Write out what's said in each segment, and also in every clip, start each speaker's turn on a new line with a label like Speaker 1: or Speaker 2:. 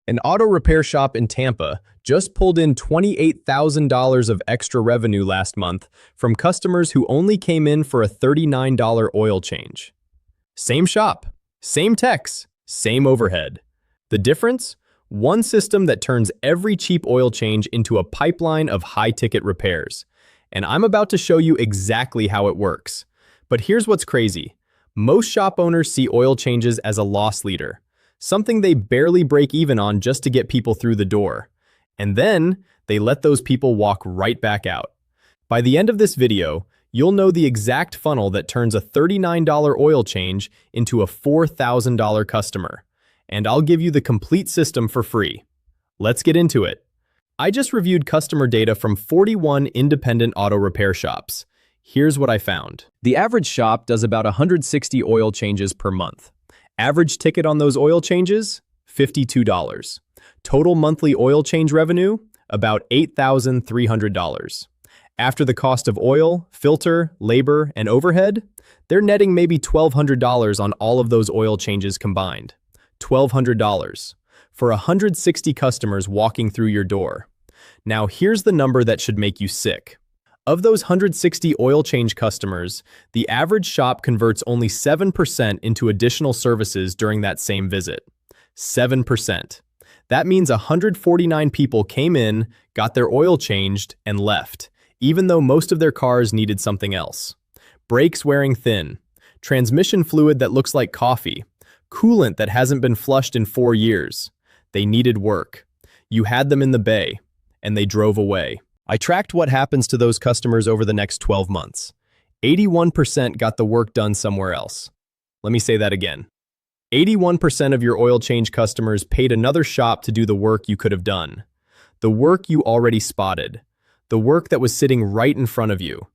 Speaker 1: An auto repair shop in Tampa just pulled in $28,000 of extra revenue last month from customers who only came in for a $39 oil change. Same shop, same techs, same overhead. The difference? One system that turns every cheap oil change into a pipeline of high-ticket repairs. And I'm about to show you exactly how it works. But here's what's crazy. Most shop owners see oil changes as a loss leader, something they barely break even on just to get people through the door. And then they let those people walk right back out. By the end of this video, you'll know the exact funnel that turns a $39 oil change into a $4,000 customer. And I'll give you the complete system for free. Let's get into it. I just reviewed customer data from 41 independent auto repair shops. Here's what I found. The average shop does about 160 oil changes per month. Average ticket on those oil changes? $52. Total monthly oil change revenue? About $8,300. After the cost of oil, filter, labor, and overhead, they're netting maybe $1,200 on all of those oil changes combined. $1,200 for 160 customers walking through your door. Now here's the number that should make you sick. Of those 160 oil change customers, the average shop converts only 7% into additional services during that same visit. 7%. That means 149 people came in, got their oil changed, and left, even though most of their cars needed something else. Brakes wearing thin, transmission fluid that looks like coffee, coolant that hasn't been flushed in 4 years. They needed work. You had them in the bay, and they drove away. I tracked what happens to those customers over the next 12 months. 81% got the work done somewhere else. Let me say that again. 81% of your oil change customers paid another shop to do the work you could have done. The work you already spotted. The work that was sitting right in front of you.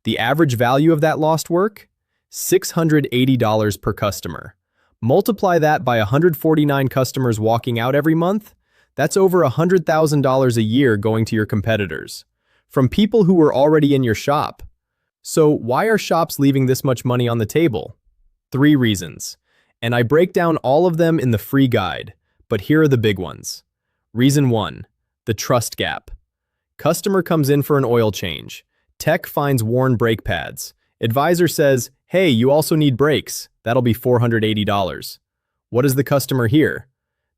Speaker 1: The average value of that lost work? $680 per customer. Multiply that by 149 customers walking out every month. That's over $100,000 a year going to your competitors, from people who were already in your shop. So why are shops leaving this much money on the table? 3 reasons, and I break down all of them in the free guide, but here are the big ones. Reason 1, the trust gap. Customer comes in for an oil change. Tech finds worn brake pads. Advisor says, hey, you also need brakes. That'll be $480. What does the customer hear?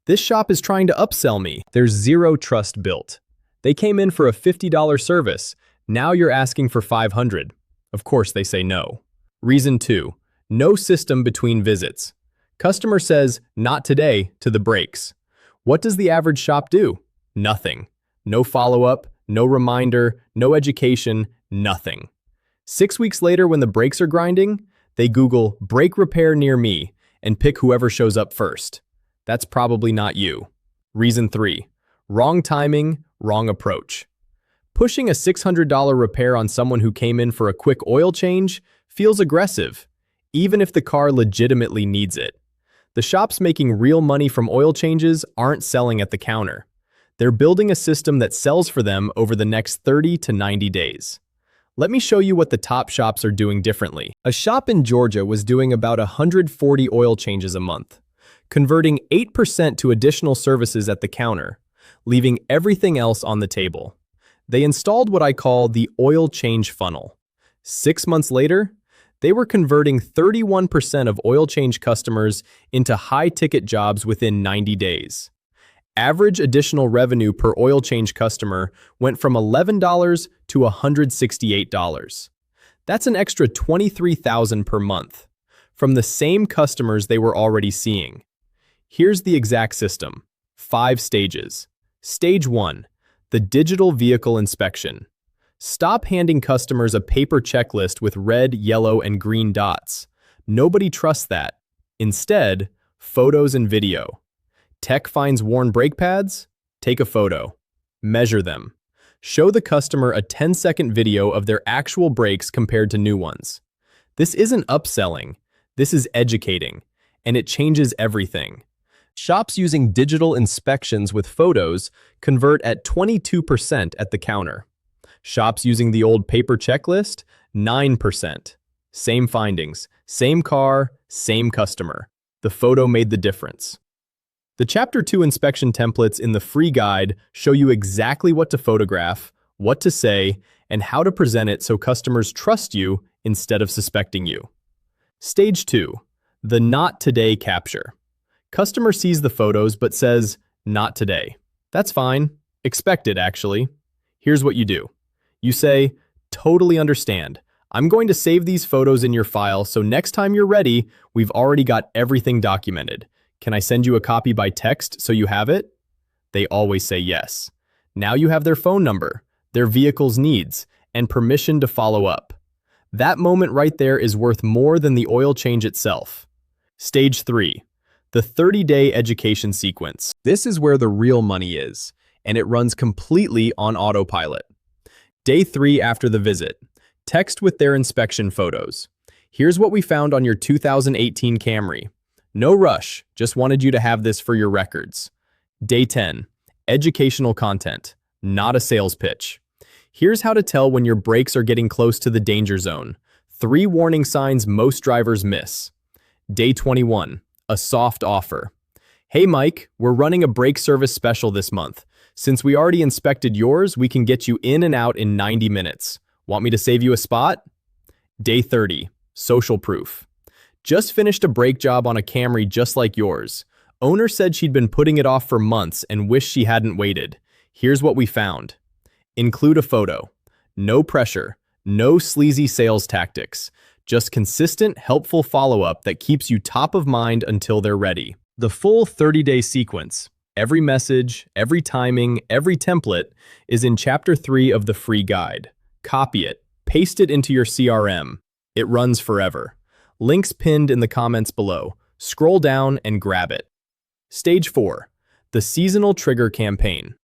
Speaker 1: This shop is trying to upsell me. There's zero trust built. They came in for a $50 service. Now you're asking for $500. Of course they say no. Reason 2, no system between visits. Customer says, not today, to the brakes. What does the average shop do? Nothing. No follow-up, no reminder, no education, nothing. 6 weeks later when the brakes are grinding, they Google brake repair near me and pick whoever shows up first. That's probably not you. Reason 3, wrong timing, wrong approach. Pushing a $600 repair on someone who came in for a quick oil change feels aggressive, even if the car legitimately needs it. The shops making real money from oil changes aren't selling at the counter. They're building a system that sells for them over the next 30 to 90 days. Let me show you what the top shops are doing differently. A shop in Georgia was doing about 140 oil changes a month, converting 8% to additional services at the counter, leaving everything else on the table. They installed what I call the oil change funnel. 6 months later, they were converting 31% of oil change customers into high-ticket jobs within 90 days. Average additional revenue per oil change customer went from $11 to $168. That's an extra $23,000 per month from the same customers they were already seeing. Here's the exact system. 5 stages. Stage 1, the digital vehicle inspection. Stop handing customers a paper checklist with red, yellow, and green dots. Nobody trusts that. Instead, photos and video. Tech finds worn brake pads? Take a photo. Measure them. Show the customer a 10-second video of their actual brakes compared to new ones. This isn't upselling. This is educating, and it changes everything. Shops using digital inspections with photos convert at 22% at the counter. Shops using the old paper checklist, 9%. Same findings, same car, same customer. The photo made the difference. The Chapter 2 inspection templates in the free guide show you exactly what to photograph, what to say, and how to present it so customers trust you instead of suspecting you. Stage 2. The Not Today capture. Customer sees the photos but says, "Not today." That's fine. Expect it, actually. Here's what you do. You say, "Totally understand. I'm going to save these photos in your file so next time you're ready, we've already got everything documented. Can I send you a copy by text so you have it?" They always say yes. Now you have their phone number, their vehicle's needs, and permission to follow up. That moment right there is worth more than the oil change itself. Stage 3. The 30-day education sequence. This is where the real money is, and it runs completely on autopilot. Day 3 after the visit. Text with their inspection photos. "Here's what we found on your 2018 Camry. No rush, just wanted you to have this for your records." Day 10. Educational content, not a sales pitch. "Here's how to tell when your brakes are getting close to the danger zone. 3 warning signs most drivers miss." Day 21. A soft offer. "Hey Mike, we're running a brake service special this month. Since we already inspected yours, we can get you in and out in 90 minutes. Want me to save you a spot?" Day 30. Social proof. "Just finished a brake job on a Camry just like yours. Owner said she'd been putting it off for months and wished she hadn't waited. Here's what we found." Include a photo. No pressure, no sleazy sales tactics. Just consistent, helpful follow-up that keeps you top of mind until they're ready. The full 30-day sequence, every message, every timing, every template, is in Chapter 3 of the free guide. Copy it, paste it into your CRM. It runs forever. Links pinned in the comments below. Scroll down and grab it. Stage 4. The seasonal trigger campaign.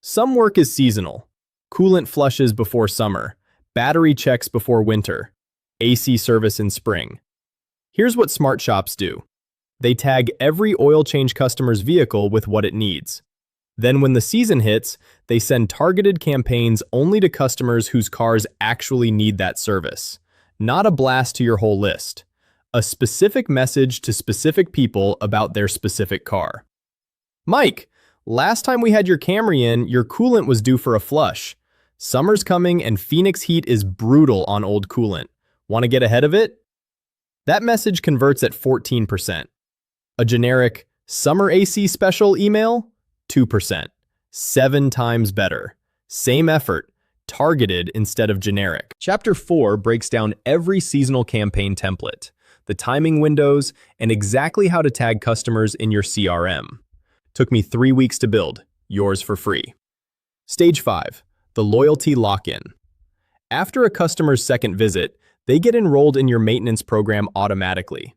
Speaker 1: Some work is seasonal. Coolant flushes before summer. Battery checks before winter. AC service in spring. Here's what smart shops do. They tag every oil change customer's vehicle with what it needs. Then when the season hits, they send targeted campaigns only to customers whose cars actually need that service. Not a blast to your whole list. A specific message to specific people about their specific car. "Mike, last time we had your Camry in, your coolant was due for a flush. Summer's coming and Phoenix heat is brutal on old coolant. Want to get ahead of it?" That message converts at 14%. A generic "Summer AC special" email? 2%. 7 times better. Same effort, targeted instead of generic. Chapter 4 breaks down every seasonal campaign template, the timing windows, and exactly how to tag customers in your CRM. Took me 3 weeks to build, yours for free. Stage 5, the loyalty lock-in. After a customer's second visit, they get enrolled in your maintenance program automatically.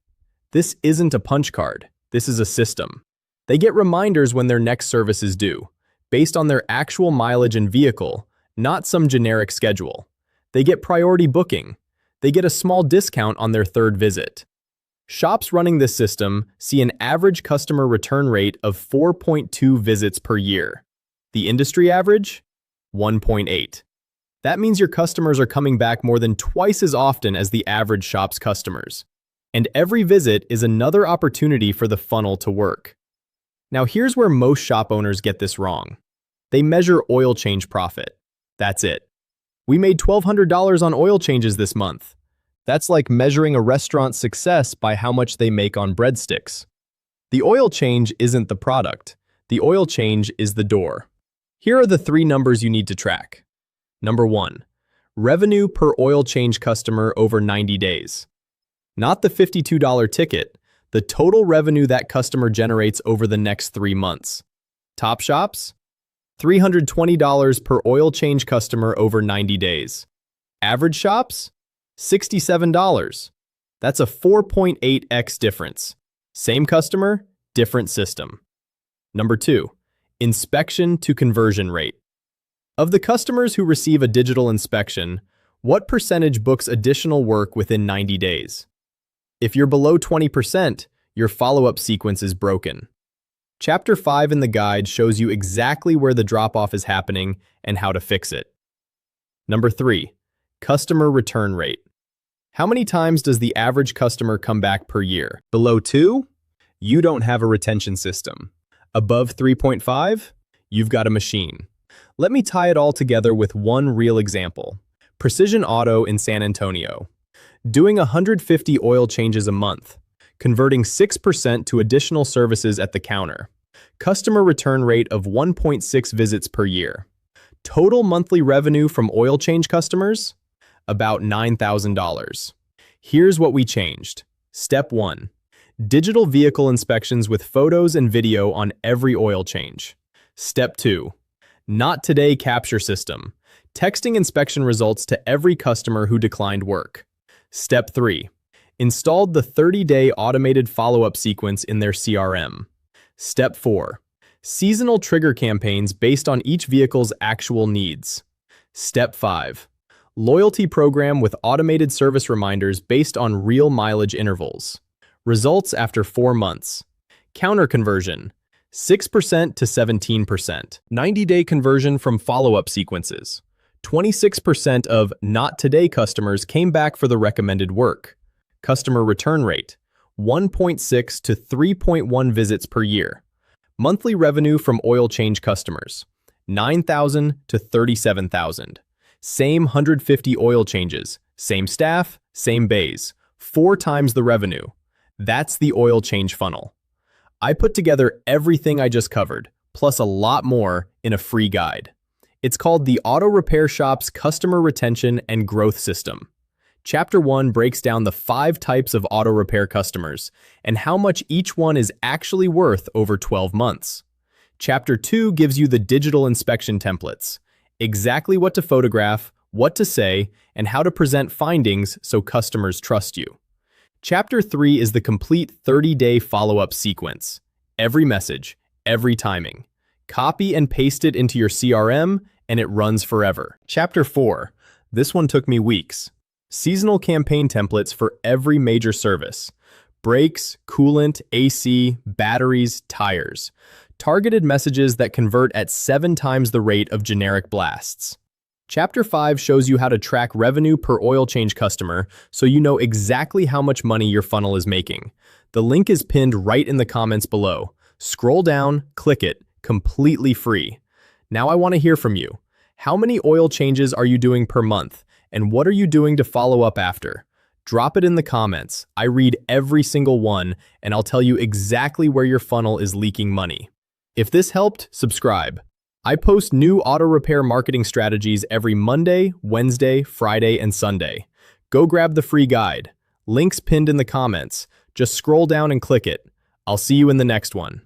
Speaker 1: This isn't a punch card, this is a system. They get reminders when their next service is due, based on their actual mileage and vehicle, not some generic schedule. They get priority booking. They get a small discount on their third visit. Shops running this system see an average customer return rate of 4.2 visits per year. The industry average? 1.8. That means your customers are coming back more than twice as often as the average shop's customers. And every visit is another opportunity for the funnel to work. Now here's where most shop owners get this wrong. They measure oil change profit. That's it. "We made $1,200 on oil changes this month." That's like measuring a restaurant's success by how much they make on breadsticks. The oil change isn't the product. The oil change is the door. Here are the 3 numbers you need to track. Number 1, revenue per oil change customer over 90 days. Not the $52 ticket, the total revenue that customer generates over the next 3 months. Top shops? $320 per oil change customer over 90 days. Average shops? $67. That's a 4.8x difference. Same customer, different system. Number 2, inspection to conversion rate. Of the customers who receive a digital inspection, what percentage books additional work within 90 days? If you're below 20%, your follow-up sequence is broken. Chapter 5 in the guide shows you exactly where the drop-off is happening and how to fix it. Number 3, customer return rate. How many times does the average customer come back per year? Below 2? You don't have a retention system. Above 3.5? You've got a machine. Let me tie it all together with one real example. Precision Auto in San Antonio. Doing 150 oil changes a month, converting 6% to additional services at the counter. Customer return rate of 1.6 visits per year. Total monthly revenue from oil change customers? About $9,000. Here's what we changed. Step 1. Digital vehicle inspections with photos and video on every oil change. Step 2. Not Today capture system. Texting inspection results to every customer who declined work. Step 3. Installed the 30-day automated follow-up sequence in their CRM. Step 4. Seasonal trigger campaigns based on each vehicle's actual needs. Step 5. Loyalty program with automated service reminders based on real mileage intervals. Results after 4 months. Counter conversion, 6% to 17%. 90-day conversion from follow-up sequences. 26% of Not Today customers came back for the recommended work. Customer return rate, 1.6 to 3.1 visits per year. Monthly revenue from oil change customers, $9,000 to $37,000. Same 150 oil changes, same staff, same bays, 4 times the revenue. That's the oil change funnel. I put together everything I just covered, plus a lot more in a free guide. It's called the Auto Repair Shop's Customer Retention and Growth System. Chapter 1 breaks down the 5 types of auto repair customers and how much each one is actually worth over 12 months. Chapter 2 gives you the digital inspection templates, exactly what to photograph, what to say, and how to present findings so customers trust you. Chapter 3 is the complete 30-day follow-up sequence. Every message, every timing. Copy and paste it into your CRM, and it runs forever. Chapter 4. This one took me weeks. Seasonal campaign templates for every major service. Brakes, coolant, AC, batteries, tires. Targeted messages that convert at 7 times the rate of generic blasts. Chapter 5 shows you how to track revenue per oil change customer so you know exactly how much money your funnel is making. The link is pinned right in the comments below. Scroll down, click it, completely free. Now I want to hear from you. How many oil changes are you doing per month? And what are you doing to follow up after? Drop it in the comments. I read every single one, and I'll tell you exactly where your funnel is leaking money. If this helped, subscribe. I post new auto repair marketing strategies every Monday, Wednesday, Friday, and Sunday. Go grab the free guide. Links pinned in the comments. Just scroll down and click it. I'll see you in the next one.